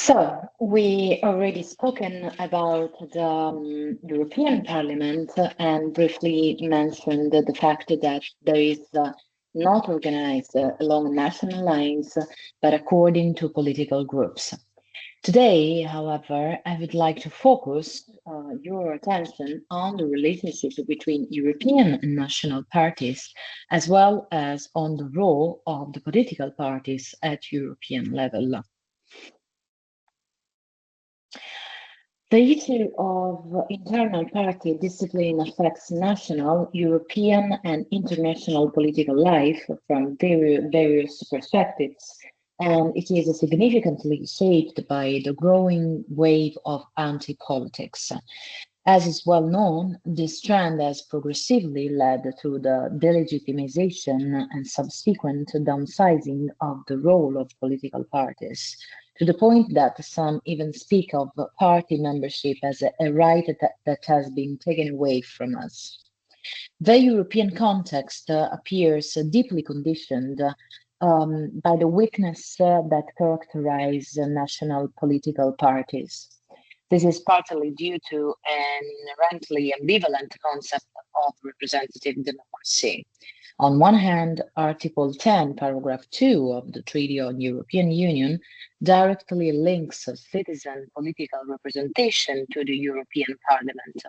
So, we already spoken about the European Parliament and briefly mentioned the fact that there is not organized along national lines, but according to political groups. Today, however, I would like to focus your attention on the relationship between European and national parties, as well as on the role of the political parties at European level. The issue of internal party discipline affects national, European, and international political life from various perspectives, and it is significantly shaped by the growing wave of anti politics. As is well known, this trend has progressively led to the delegitimization and subsequent downsizing of the role of political parties, to the point that some even speak of party membership as a right that has been taken away from us. The European context appears deeply conditioned by the weakness that characterize national political parties. This is partly due to an inherently ambivalent concept of representative democracy. On one hand, Article 10, paragraph 2 of the Treaty on European Union directly links citizen political representation to the European Parliament.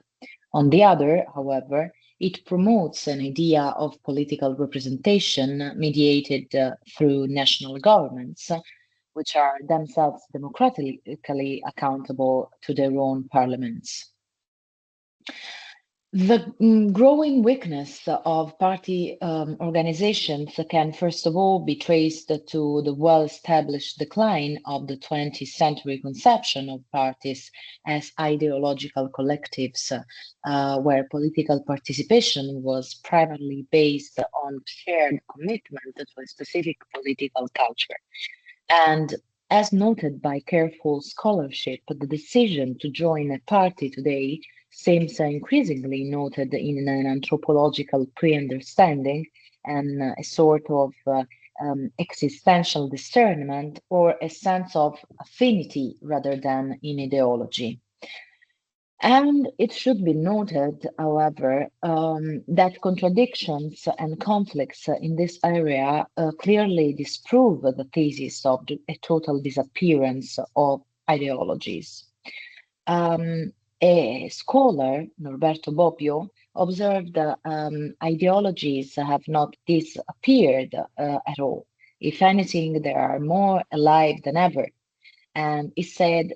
On the other, however, it promotes an idea of political representation mediated through national governments, which are themselves democratically accountable to their own parliaments. The growing weakness of party organizations can, first of all, be traced to the well established decline of the 20th century conception of parties as ideological collectives, where political participation was primarily based on shared commitment to a specific political culture. And as noted by careful scholarship, the decision to join a party today seems increasingly noted in an anthropological pre-understanding and a sort of existential discernment or a sense of affinity rather than in ideology. And it should be noted, however, that contradictions and conflicts in this area clearly disprove the thesis of a total disappearance of ideologies. A scholar, Norberto Bobbio, observed that ideologies have not disappeared at all. If anything, they are more alive than ever. And he said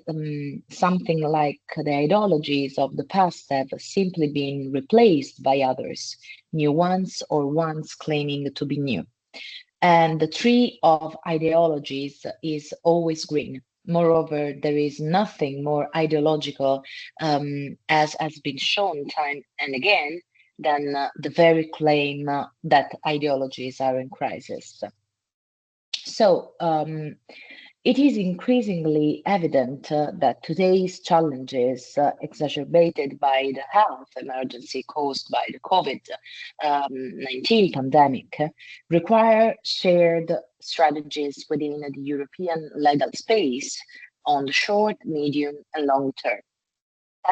something like the ideologies of the past have simply been replaced by others, new ones or ones claiming to be new. And the tree of ideologies is always green. Moreover, there is nothing more ideological, as has been shown time and again, than the very claim that ideologies are in crisis. So, it is increasingly evident that today's challenges, exacerbated by the health emergency caused by the COVID-19 pandemic, require shared strategies within the European legal space on the short, medium, and long term.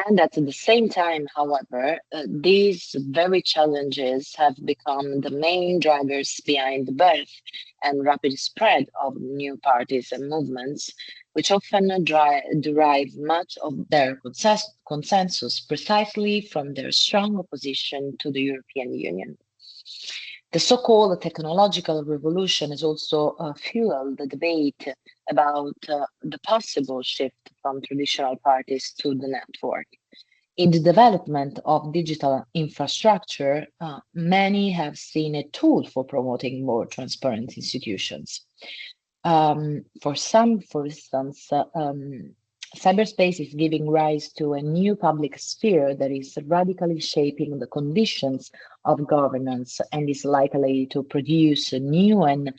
And at the same time, however, these very challenges have become the main drivers behind the birth and rapid spread of new parties and movements, which often derive much of their consensus precisely from their strong opposition to the European Union. The so-called technological revolution has also fueled the debate about the possible shift from traditional parties to the network. In the development of digital infrastructure, many have seen a tool for promoting more transparent institutions. For some, for instance, cyberspace is giving rise to a new public sphere that is radically shaping the conditions of governance and is likely to produce new and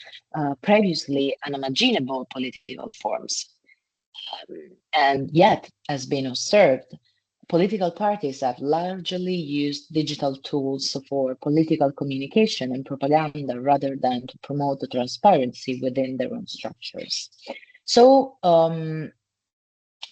previously unimaginable political forms. And yet, as been observed, political parties have largely used digital tools for political communication and propaganda rather than to promote the transparency within their own structures. So,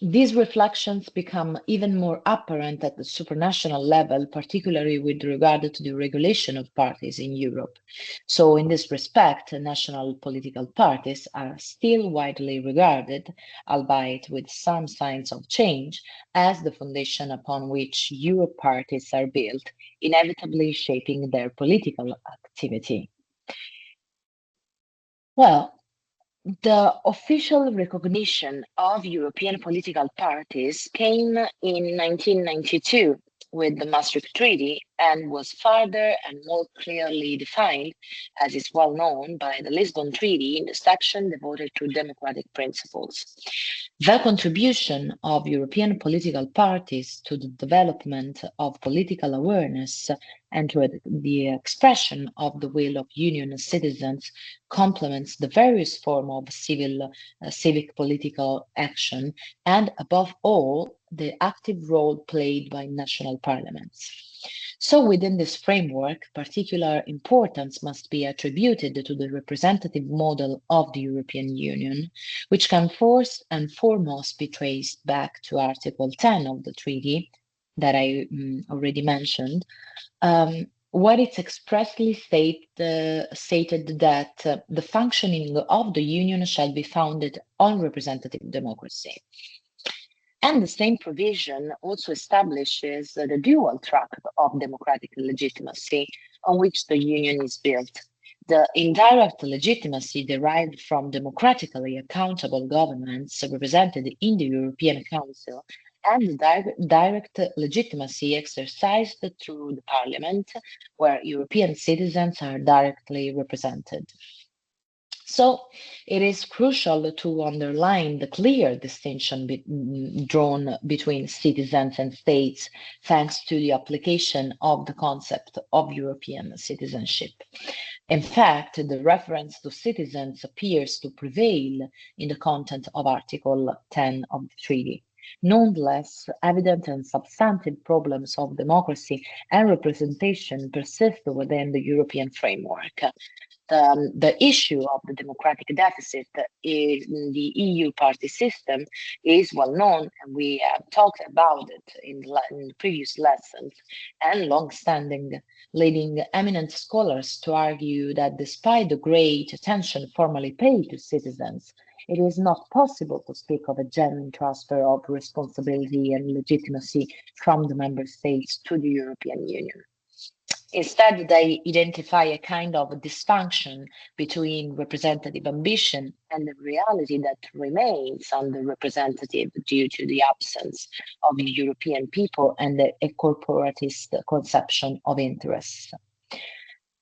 These reflections become even more apparent at the supranational level, particularly with regard to the regulation of parties in Europe. So, in this respect, national political parties are still widely regarded, albeit with some signs of change, as the foundation upon which Europe parties are built, inevitably shaping their political activity. Well, the official recognition of European political parties came in 1992 with the Maastricht Treaty and was further and more clearly defined, as is well known, by the Lisbon Treaty in the section devoted to democratic principles. The contribution of European political parties to the development of political awareness and to the expression of the will of Union citizens complements the various forms of civic political action and, above all, the active role played by national parliaments. So, within this framework, particular importance must be attributed to the representative model of the European Union, which can first and foremost be traced back to Article 10 of the treaty that I already mentioned, where it's expressly stated that the functioning of the Union shall be founded on representative democracy. And the same provision also establishes the dual track of democratic legitimacy on which the Union is built. The indirect legitimacy derived from democratically accountable governments represented in the European Council and the direct legitimacy exercised through the Parliament, where European citizens are directly represented. So it is crucial to underline the clear distinction drawn between citizens and states, thanks to the application of the concept of European citizenship. In fact, the reference to citizens appears to prevail in the content of Article 10 of the treaty. Nonetheless, evident and substantive problems of democracy and representation persist within the European framework. The issue of the democratic deficit in the EU party system is well known, and we have talked about it in the previous lessons, and long-standing, leading eminent scholars to argue that despite the great attention formally paid to citizens, it is not possible to speak of a genuine transfer of responsibility and legitimacy from the member states to the European Union. Instead, they identify a kind of dysfunction between representative ambition and the reality that remains underrepresentative due to the absence of European people and a corporatist conception of interests.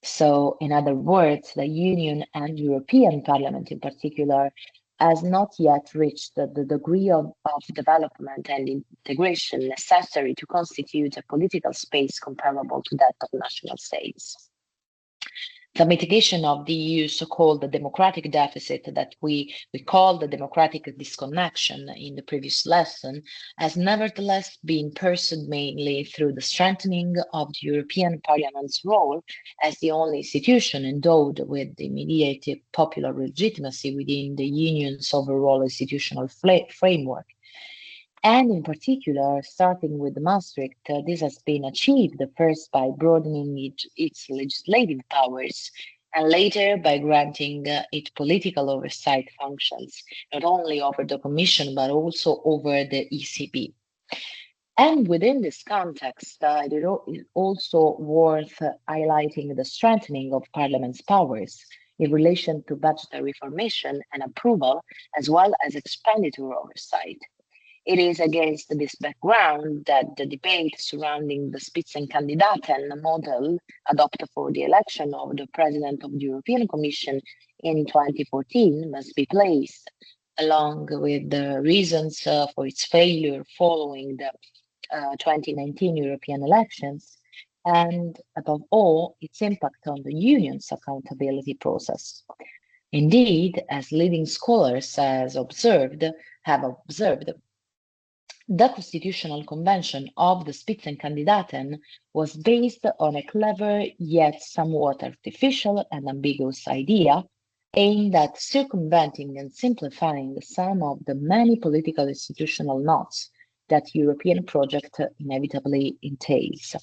So, in other words, the Union and European Parliament in particular has not yet reached the degree of development and integration necessary to constitute a political space comparable to that of national states. The mitigation of the EU's so-called democratic deficit that we called the democratic disconnection in the previous lesson has nevertheless been pursued mainly through the strengthening of the European Parliament's role as the only institution endowed with the immediate popular legitimacy within the Union's overall institutional framework. And in particular, starting with Maastricht, this has been achieved first by broadening its legislative powers and later by granting it political oversight functions, not only over the Commission but also over the ECB. And within this context, it is also worth highlighting the strengthening of Parliament's powers in relation to budgetary formation and approval, as well as expenditure oversight. It is against this background that the debate surrounding the Spitzenkandidaten model adopted for the election of the President of the European Commission in 2014 must be placed, along with the reasons for its failure following the 2019 European elections, and above all, its impact on the Union's accountability process. Indeed, as leading scholars have observed, the Constitutional Convention of the Spitzenkandidaten was based on a clever yet somewhat artificial and ambiguous idea aimed at circumventing and simplifying some of the many political institutional knots that European project inevitably entails.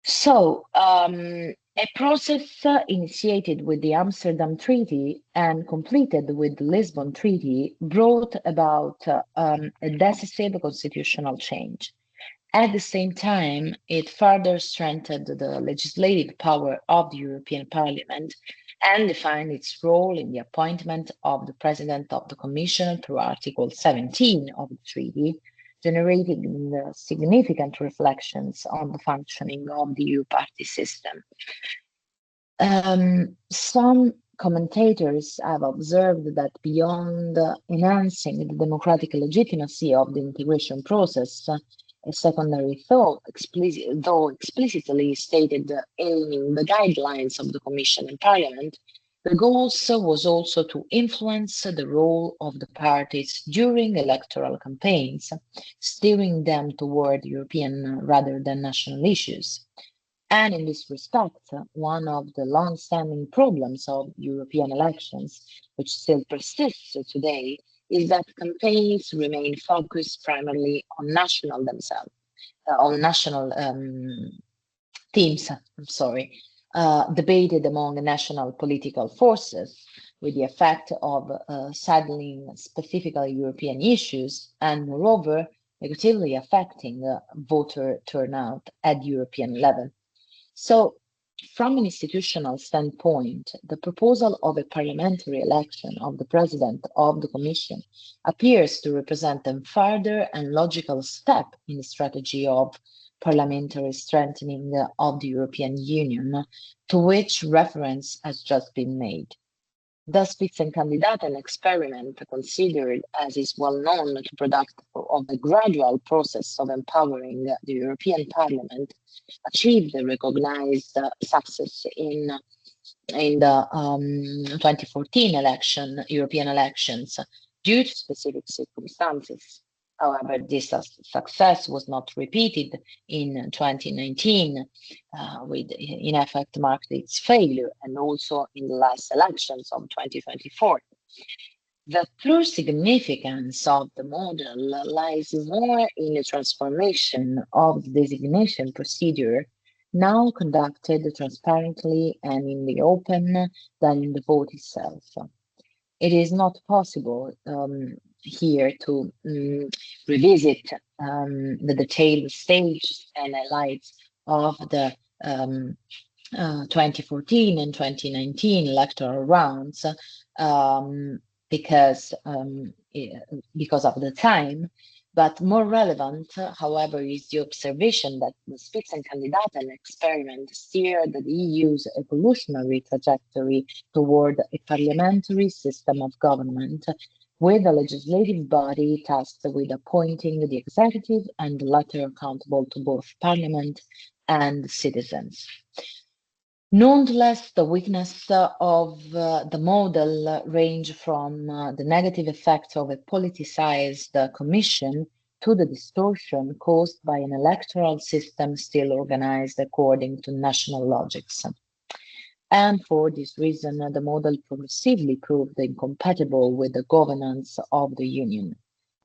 So, a process initiated with the Amsterdam Treaty and completed with the Lisbon Treaty brought about a decisive constitutional change. At the same time, it further strengthened the legislative power of the European Parliament and defined its role in the appointment of the President of the Commission through Article 17 of the treaty, generating significant reflections on the functioning of the EU party system. Some commentators have observed that beyond enhancing the democratic legitimacy of the integration process, a secondary thought, though explicitly stated in the guidelines of the Commission and Parliament, the goal was also to influence the role of the parties during electoral campaigns, steering them toward European rather than national issues. And in this respect, one of the long-standing problems of European elections, which still persists today, is that campaigns remain focused primarily on national themselves, on national themes, debated among national political forces, with the effect of saddling specifically European issues and, moreover, negatively affecting voter turnout at European level. So, from an institutional standpoint, the proposal of a parliamentary election of the President of the Commission appears to represent a further and logical step in the strategy of parliamentary strengthening of the European Union, to which reference has just been made. The Spitzenkandidaten experiment, considered as is well known to product of the gradual process of empowering the European Parliament, achieved a recognized success in the 2014 European elections, due to specific circumstances. However, this success was not repeated in 2019, with in effect marked its failure, and also in the last elections of 2024. The true significance of the model lies more in the transformation of the designation procedure, now conducted transparently and in the open, than in the vote itself. It is not possible here to revisit the detailed stage and highlights of the 2014 and 2019 electoral rounds because of the time. But more relevant, however, is the observation that the Spitzenkandidaten experiment steered the EU's evolutionary trajectory toward a parliamentary system of government, with a legislative body tasked with appointing the executive and the latter accountable to both Parliament and citizens. Nonetheless, the weakness of the model range from the negative effects of a politicized commission to the distortion caused by an electoral system still organized according to national logics. And for this reason, the model progressively proved incompatible with the governance of the Union.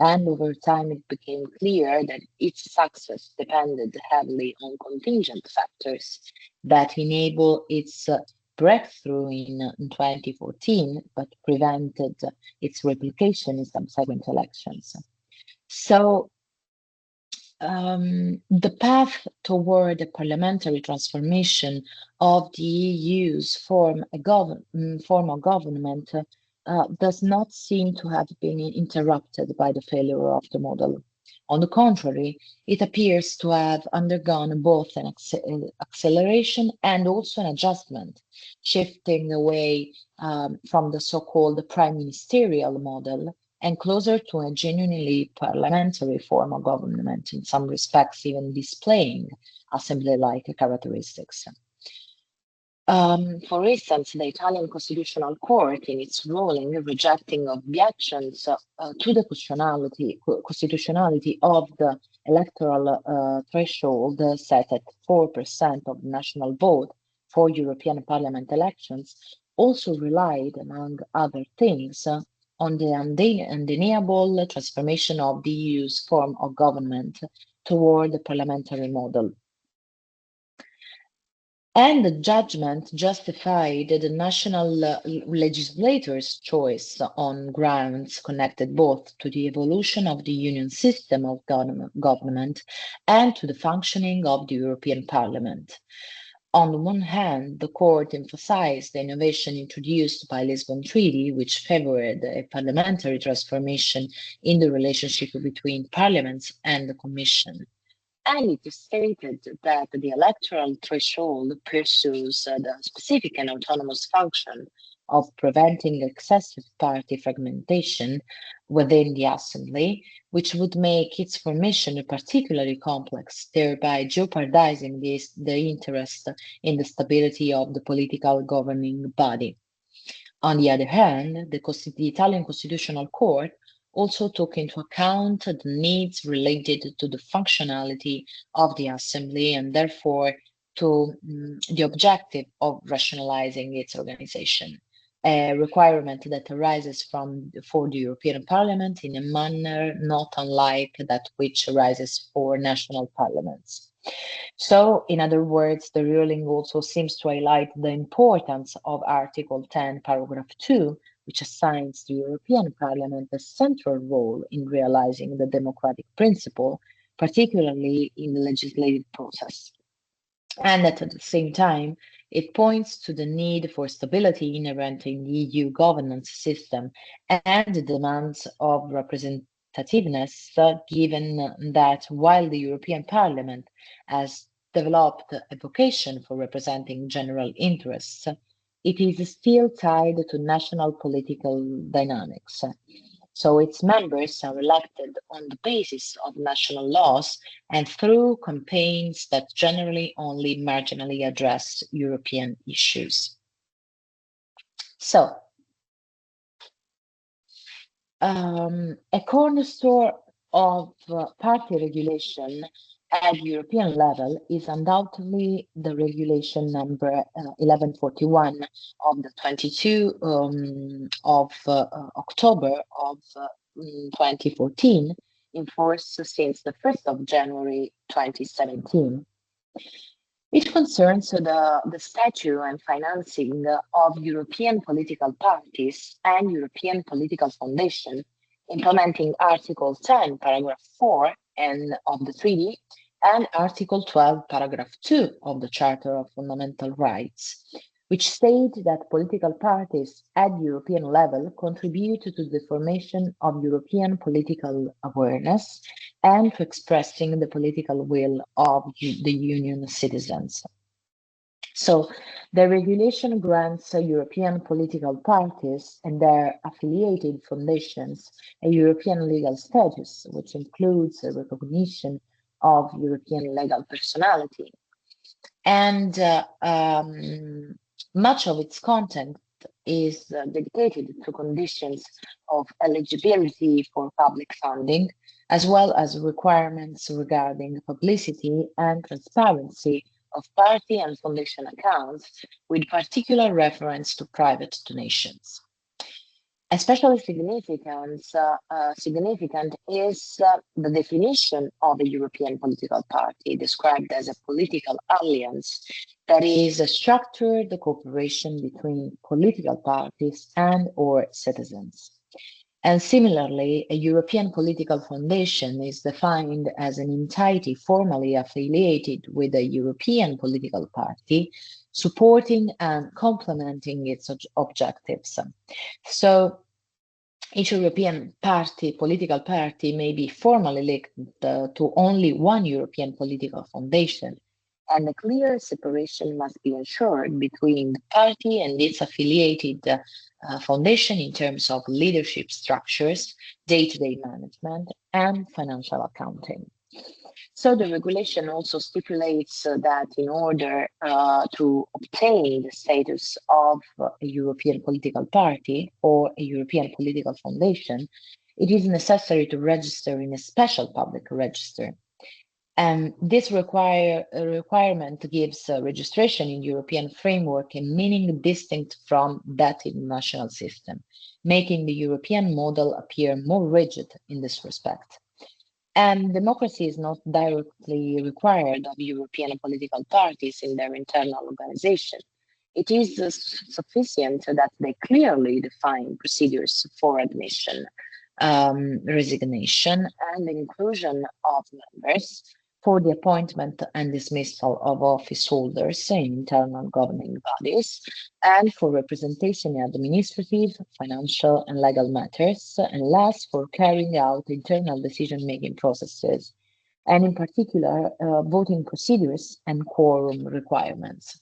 And over time, it became clear that its success depended heavily on contingent factors that enable its breakthrough in 2014, but prevented its replication in subsequent elections. So, the path toward a parliamentary transformation of the EU's form of government does not seem to have been interrupted by the failure of the model. On the contrary, it appears to have undergone both an acceleration and also an adjustment, shifting away from the so-called prime ministerial model and closer to a genuinely parliamentary form of government, in some respects even displaying assembly-like characteristics. For instance, the Italian Constitutional Court, in its ruling rejecting objections to the constitutionality of the electoral threshold set at 4% of the national vote, for European Parliament elections also relied, among other things, on the undeniable transformation of the EU's form of government toward the parliamentary model. And the judgment justified the national legislators' choice on grounds connected both to the evolution of the Union system of government and to the functioning of the European Parliament. On the one hand, the court emphasized the innovation introduced by Lisbon Treaty, which favored a parliamentary transformation in the relationship between parliaments and the Commission. And it is stated that the electoral threshold pursues the specific and autonomous function of preventing excessive party fragmentation within the Assembly, which would make its formation particularly complex, thereby jeopardizing the interest in the stability of the political governing body. On the other hand, the Italian Constitutional Court also took into account the needs related to the functionality of the Assembly and therefore to the objective of rationalizing its organization, a requirement that arises for the European Parliament in a manner not unlike that which arises for national parliaments. So, in other words, the ruling also seems to highlight the importance of Article 10, paragraph 2, which assigns the European Parliament a central role in realizing the democratic principle, particularly in the legislative process. And at the same time, it points to the need for stability inherent in the EU governance system and the demands of representativeness, given that while the European Parliament has developed a vocation for representing general interests, it is still tied to national political dynamics. So its members are elected on the basis of national laws and through campaigns that generally only marginally address European issues. So, a cornerstone of party regulation at European level is undoubtedly the regulation number 1141 of the 22 of October of 2014, in force since the 1st of January 2017. It concerns the statute and financing of European political parties and European political foundation, implementing Article 10, paragraph 4 of the treaty and Article 12, paragraph 2 of the Charter of Fundamental Rights, which state that political parties at European level contribute to the formation of European political awareness and to expressing the political will of the Union citizens. So the regulation grants European political parties and their affiliated foundations a European legal status, which includes a recognition of European legal personality. And much of its content is dedicated to conditions of eligibility for public funding, as well as requirements regarding publicity and transparency of party and foundation accounts, with particular reference to private donations. Especially significant is the definition of a European political party, described as a political alliance that is a structured cooperation between political parties and or citizens. And similarly, a European political foundation is defined as an entity formally affiliated with a European political party, supporting and complementing its objectives. So each European political party may be formally linked to only one European political foundation, and a clear separation must be ensured between the party and its affiliated foundation in terms of leadership structures, day-to-day management, and financial accounting. So the regulation also stipulates that in order to obtain the status of a European political party or a European political foundation, it is necessary to register in a special public register. And this requirement gives registration in European framework a meaning distinct from that in national system, making the European model appear more rigid in this respect. And democracy is not directly required of European political parties in their internal organization. It is sufficient that they clearly define procedures for admission, resignation, and inclusion of members for the appointment and dismissal of office holders in internal governing bodies, and for representation in administrative, financial, and legal matters, and last, for carrying out internal decision-making processes, and in particular, voting procedures and quorum requirements.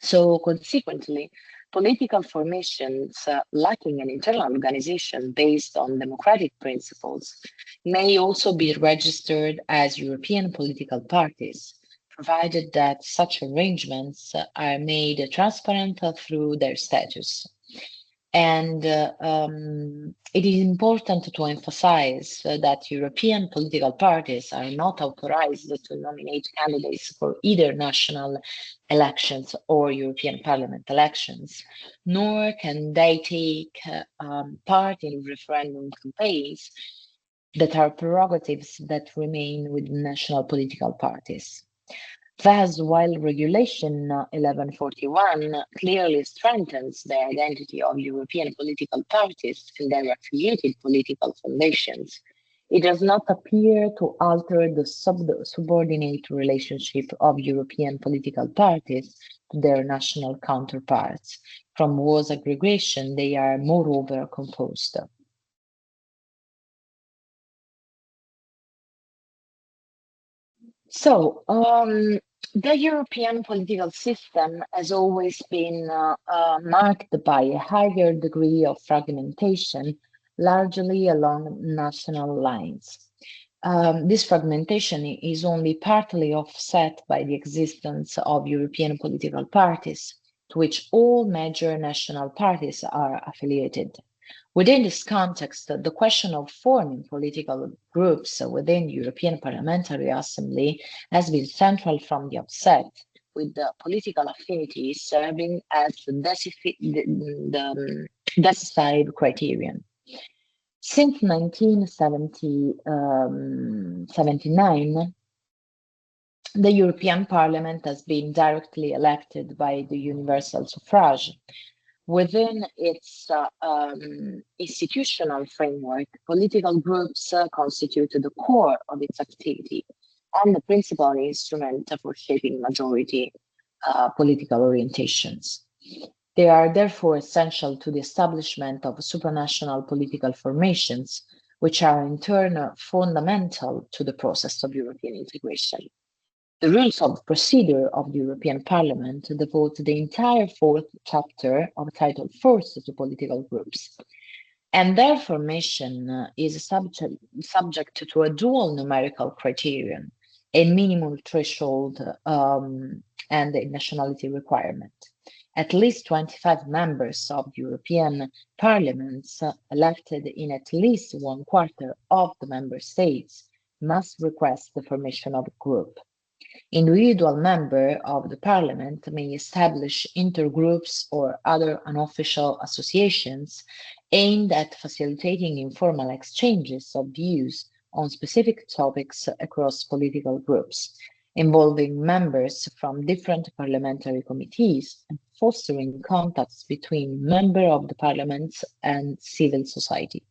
So consequently, political formations lacking an internal organization based on democratic principles may also be registered as European political parties, provided that such arrangements are made transparent through their status. And it is important to emphasize that European political parties are not authorized to nominate candidates for either national elections or European Parliament elections, nor can they take part in referendum campaigns that are prerogatives that remain with national political parties. Thus, while Regulation 1141 clearly strengthens the identity of European political parties and their affiliated political foundations, it does not appear to alter the subordinate relationship of European political parties to their national counterparts, from whose aggregation they are moreover composed. So, the European political system has always been marked by a higher degree of fragmentation, largely along national lines. This fragmentation is only partly offset by the existence of European political parties, to which all major national parties are affiliated. Within this context, the question of forming political groups within the European Parliamentary Assembly has been central from the outset, with the political affinity serving as the decisive criterion. Since 1979, the European Parliament has been directly elected by the universal suffrage. Within its institutional framework, political groups constitute the core of its activity and the principal instrument for shaping majority political orientations. They are therefore essential to the establishment of supranational political formations, which are in turn fundamental to the process of European integration. The rules of procedure of the European Parliament devote the entire fourth chapter of Title IV to political groups, and their formation is subject to a dual numerical criterion, a minimum threshold and a nationality requirement. At least 25 members of the European parliaments elected in at least one quarter of the member states must request the formation of a group. Individual member of the parliament may establish intergroups or other unofficial associations aimed at facilitating informal exchanges of views on specific topics across political groups, involving members from different parliamentary committees and fostering contacts between members of the parliament and civil society.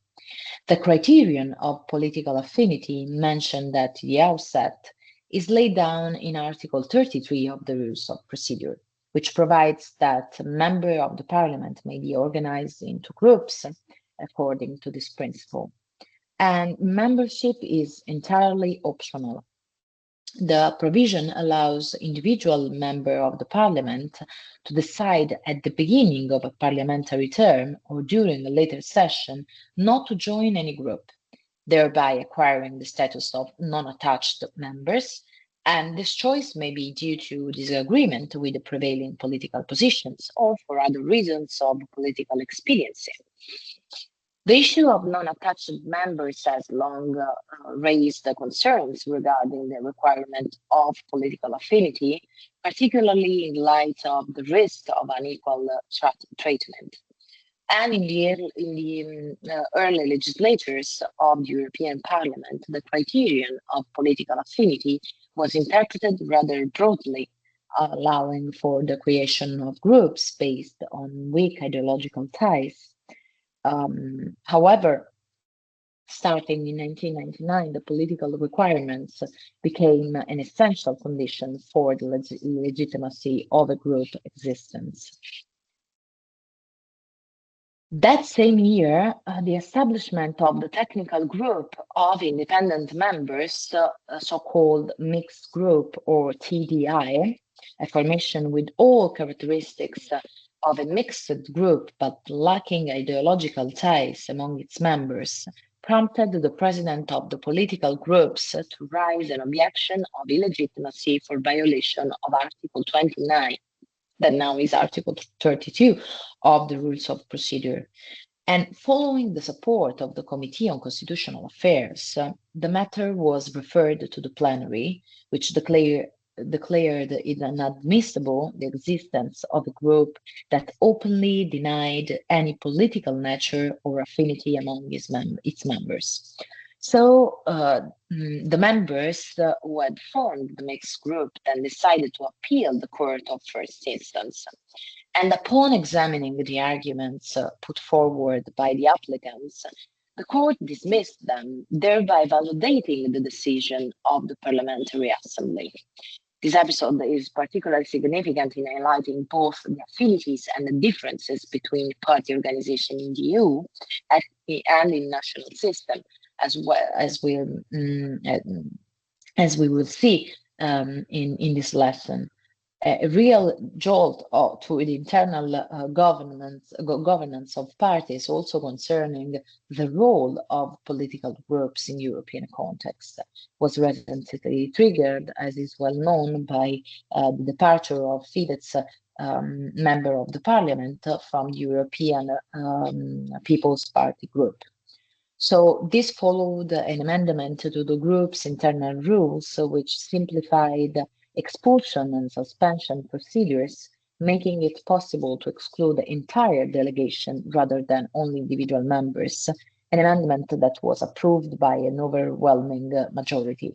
The criterion of political affinity mentioned at the outset is laid down in Article 33 of the Rules of Procedure, which provides that a member of the Parliament may be organized into groups according to this principle. And membership is entirely optional. The provision allows individual member of the Parliament to decide at the beginning of a parliamentary term or during a later session not to join any group, thereby acquiring the status of non-attached members, and this choice may be due to disagreement with the prevailing political positions or for other reasons of political expediency. The issue of non-attached members has long raised the concerns regarding the requirement of political affinity, particularly in light of the risk of unequal treatment. And in the early legislatures of the European Parliament, the criterion of political affinity was interpreted rather broadly, allowing for the creation of groups based on weak ideological ties. However, starting in 1999, the political requirements became an essential condition for the legitimacy of a group existence. That same year, the establishment of the technical group of independent members, so-called mixed group or TDI, a formation with all characteristics of a mixed group but lacking ideological ties among its members, prompted the president of the political groups to raise an objection of illegitimacy for violation of Article 29, that now is Article 32 of the Rules of Procedure. And following the support of the Committee on Constitutional Affairs, the matter was referred to the plenary, which declared it inadmissible the existence of a group that openly denied any political nature or affinity among its members. So the members who had formed the mixed group then decided to appeal the court of first instance. And upon examining the arguments put forward by the applicants, the court dismissed them, thereby validating the decision of the Parliamentary Assembly. This episode is particularly significant in highlighting both the affinities and the differences between party organization in the EU and in national system, as well as we will see in this lesson. A real jolt to the internal governance of parties, also concerning the role of political groups in European context, was recently triggered, as is well known, by the departure of Fidesz member of the parliament from the European People's Party group. So this followed an amendment to the group's internal rules, which simplified expulsion and suspension procedures, making it possible to exclude the entire delegation rather than only individual members, an amendment that was approved by an overwhelming majority.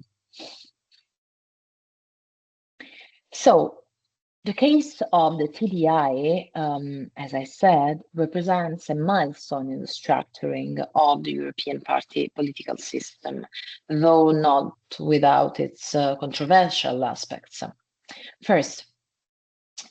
So the case of the TDI, as I said, represents a milestone in the structuring of the European party political system, though not without its controversial aspects. First,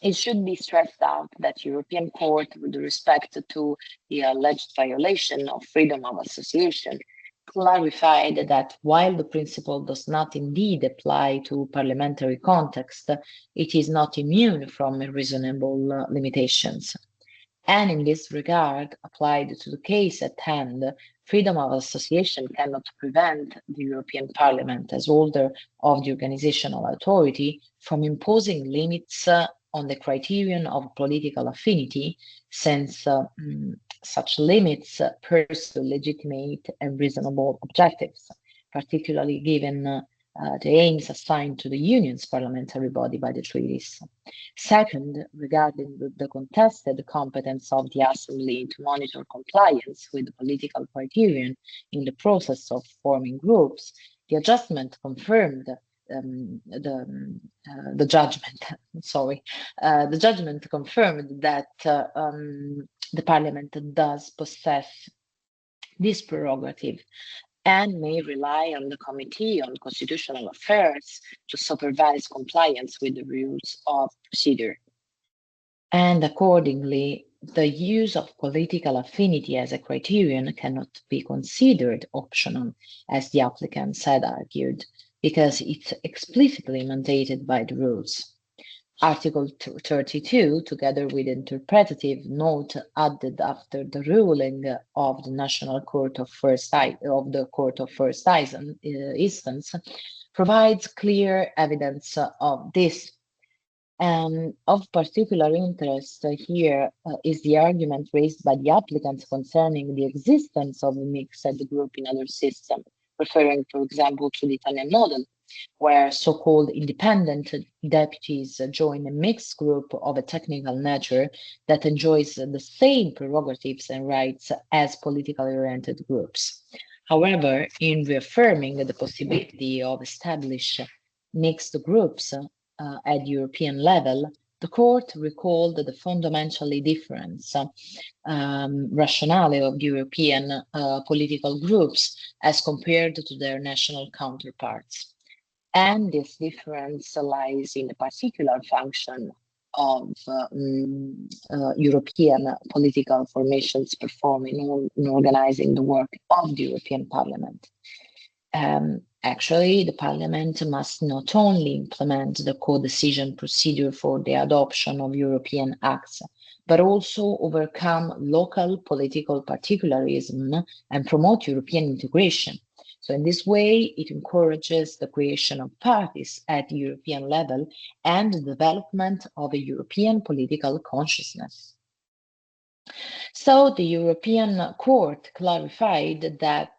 it should be stressed out that European Court, with respect to the alleged violation of freedom of association, clarified that while the principle does not indeed apply to parliamentary context, it is not immune from reasonable limitations. And in this regard, applied to the case at hand, freedom of association cannot prevent the European Parliament, as holder of the organizational authority, from imposing limits on the criterion of political affinity, since such limits pursue legitimate and reasonable objectives, particularly given the aims assigned to the Union's parliamentary body by the treaties. Second, regarding the contested competence of the Assembly to monitor compliance with the political criterion in the process of forming groups, the adjustment confirmed the judgment. Sorry, the judgment confirmed that the Parliament does possess this prerogative and may rely on the Committee on Constitutional Affairs to supervise compliance with the rules of procedure. And accordingly, the use of political affinity as a criterion cannot be considered optional, as the applicants had argued, because it's explicitly mandated by the rules. Article 32, together with interpretative note added after the ruling of the National Court of First Instance, provides clear evidence of this. Of particular interest here is the argument raised by the applicants concerning the existence of a mixed group in other systems, referring, for example, to the Italian model, where so-called independent deputies join a mixed group of a technical nature that enjoys the same prerogatives and rights as politically oriented groups. However, in reaffirming the possibility of establishing mixed groups at European level, the court recalled the fundamentally different rationale of European political groups as compared to their national counterparts. And this difference lies in the particular function of European political formations performing in organizing the work of the European Parliament. Actually, the Parliament must not only implement the co-decision procedure for the adoption of European acts, but also overcome local political particularism and promote European integration. So in this way, it encourages the creation of parties at the European level and the development of a European political consciousness. So the European Court clarified that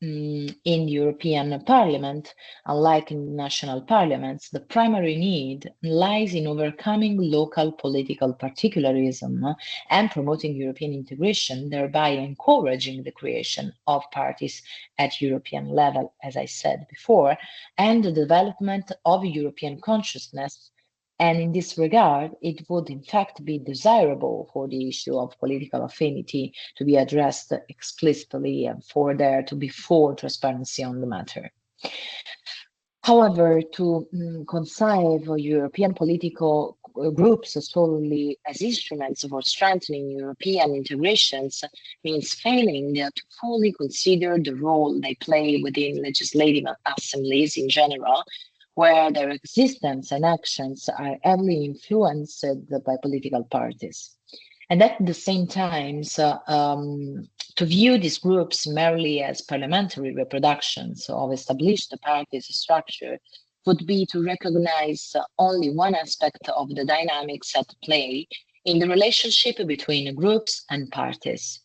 in the European Parliament, unlike in national parliaments, the primary need lies in overcoming local political particularism and promoting European integration, thereby encouraging the creation of parties at European level, as I said before, and the development of European consciousness. And in this regard, it would in fact be desirable for the issue of political affinity to be addressed explicitly and for there to be full transparency on the matter. However, to conceive European political groups solely as instruments for strengthening European integrations means failing to fully consider the role they play within legislative assemblies in general, where their existence and actions are heavily influenced by political parties. And at the same time, to view these groups merely as parliamentary reproductions of established parties structure would be to recognize only one aspect of the dynamics at play in the relationship between groups and parties.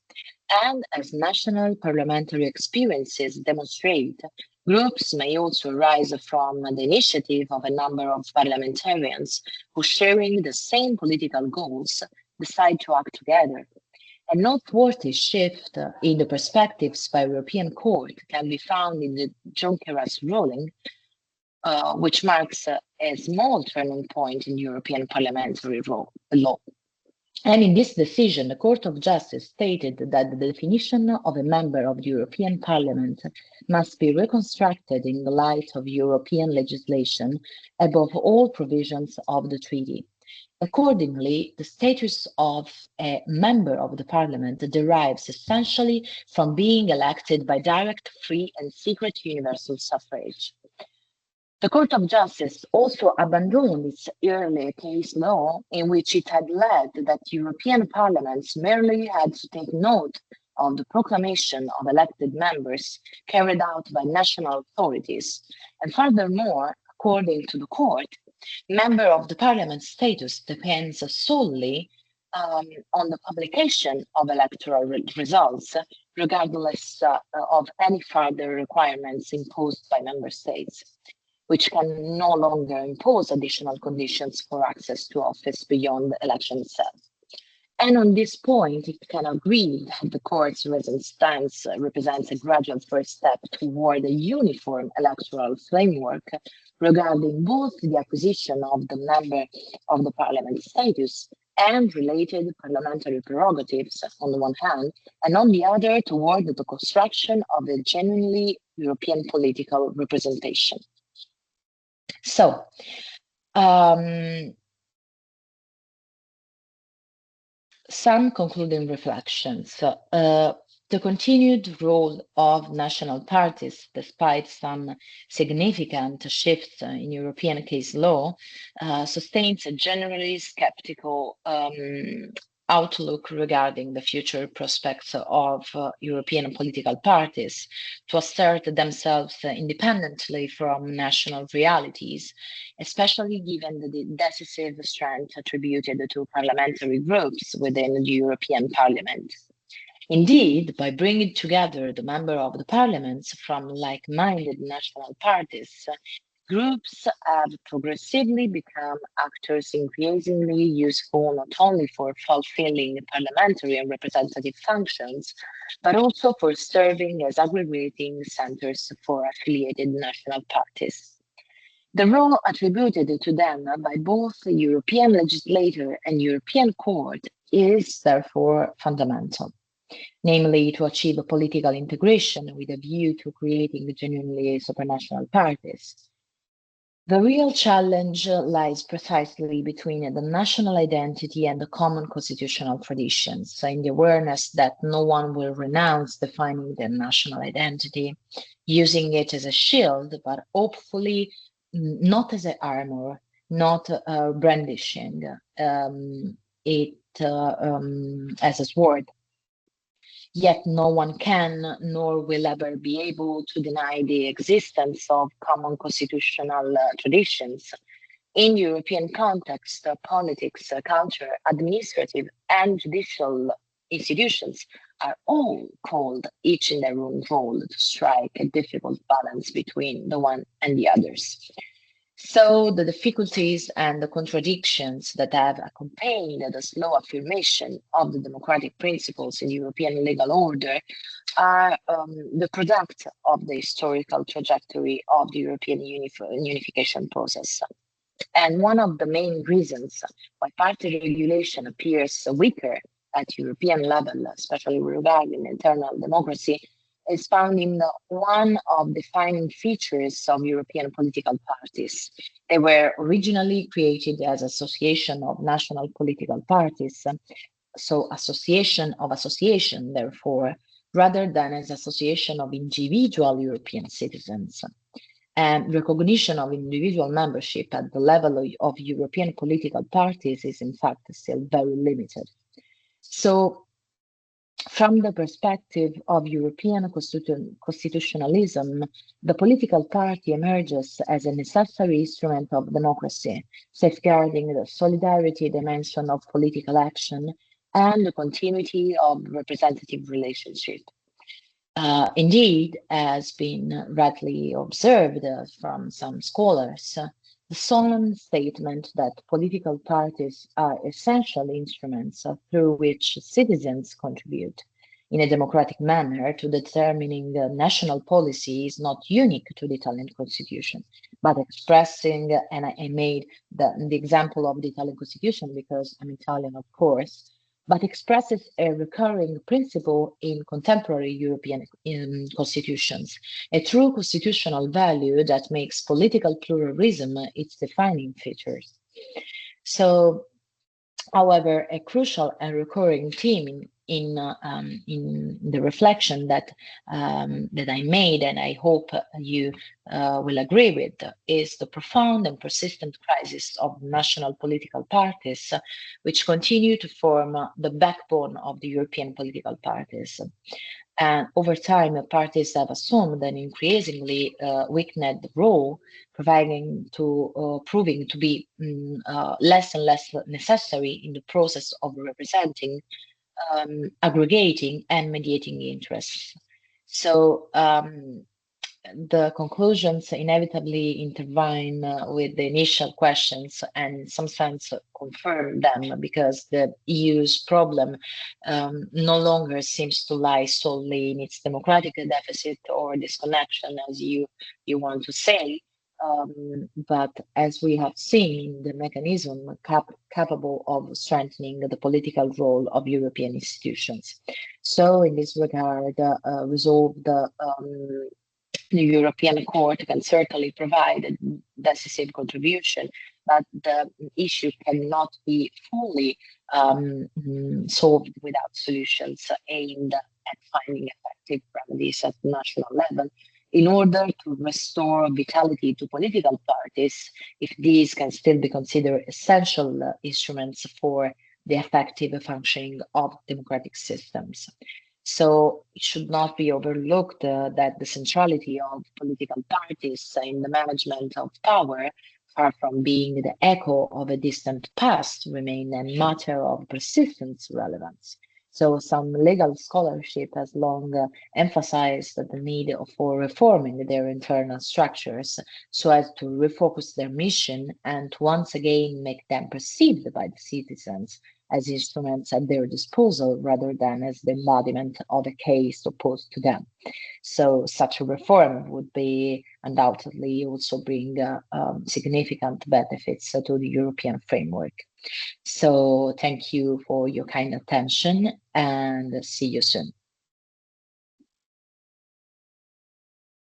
And as national parliamentary experiences demonstrate, groups may also arise from the initiative of a number of parliamentarians who, sharing the same political goals, decide to act together. A noteworthy shift in the perspectives by European Court can be found in the Junqueras ruling, which marks a small turning point in European parliamentary law. And in this decision, the Court of Justice stated that the definition of a member of the European Parliament must be reconstructed in the light of European legislation above all provisions of the treaty. Accordingly, the status of a member of the Parliament derives essentially from being elected by direct, free, and secret universal suffrage. The Court of Justice also abandoned its earlier case law in which it had led that European parliaments merely had to take note of the proclamation of elected members carried out by national authorities. And furthermore, according to the court, member of the parliament status depends solely on the publication of electoral results, regardless of any further requirements imposed by member states, which can no longer impose additional conditions for access to office beyond the election itself. And on this point, it can agree that the court's recent stance represents a gradual first step toward a uniform electoral framework regarding both the acquisition of the member of the parliament status and related parliamentary prerogatives on the one hand, and on the other toward the construction of a genuinely European political representation. So, some concluding reflections. The continued role of national parties, despite some significant shifts in European case law, sustains a generally skeptical outlook regarding the future prospects of European political parties to assert themselves independently from national realities, especially given the decisive strength attributed to parliamentary groups within the European Parliament. Indeed, by bringing together the members of the parliaments from like-minded national parties, groups have progressively become actors increasingly useful not only for fulfilling parliamentary and representative functions, but also for serving as aggregating centers for affiliated national parties. The role attributed to them by both the European legislator and European court is therefore fundamental, namely to achieve a political integration with a view to creating genuinely supranational parties. The real challenge lies precisely between the national identity and the common constitutional traditions, in the awareness that no one will renounce defining their national identity, using it as a shield, but hopefully not as an armor, not brandishing it as a sword. Yet no one can nor will ever be able to deny the existence of common constitutional traditions. In European context, politics, culture, administrative, and judicial institutions are all called, each in their own role, to strike a difficult balance between the one and the others. So the difficulties and the contradictions that have accompanied the slow affirmation of the democratic principles in European legal order are the product of the historical trajectory of the European unification process. And one of the main reasons why party regulation appears weaker at European level, especially regarding internal democracy, is found in one of the defining features of European political parties. They were originally created as association of national political parties, so association of association, therefore, rather than as association of individual European citizens. And recognition of individual membership at the level of European political parties is in fact still very limited. So from the perspective of European constitutionalism, the political party emerges as a necessary instrument of democracy, safeguarding the solidarity dimension of political action and the continuity of representative relationship. Indeed, as been rightly observed from some scholars, the solemn statement that political parties are essential instruments through which citizens contribute in a democratic manner to determining the national policy is not unique to the Italian constitution, but expressing, and I made the example of the Italian constitution because I'm Italian, of course, but expresses a recurring principle in contemporary European constitutions, a true constitutional value that makes political pluralism its defining features. So, however, a crucial and recurring theme in the reflection that I made, and I hope you will agree with, is the profound and persistent crisis of national political parties, which continue to form the backbone of the European political parties. And over time, parties have assumed an increasingly weakened role, proving to be less and less necessary in the process of representing, aggregating, and mediating interests. So the conclusions inevitably intertwine with the initial questions and in some sense confirm them, because the EU's problem no longer seems to lie solely in its democratic deficit or disconnection, as you want to say, but as we have seen, the mechanism capable of strengthening the political role of European institutions. So in this regard, the European Court can certainly provide a decisive contribution, but the issue cannot be fully solved without solutions aimed at finding effective remedies at national level in order to restore vitality to political parties, if these can still be considered essential instruments for the effective functioning of democratic systems. So it should not be overlooked that the centrality of political parties in the management of power, far from being the echo of a distant past, remain a matter of persistent relevance. So some legal scholarship has long emphasized the need for reforming their internal structures so as to refocus their mission and to once again make them perceived by the citizens as instruments at their disposal rather than as the embodiment of a case opposed to them. So such a reform would be undoubtedly also bring significant benefits to the European framework. So thank you for your kind attention and see you soon.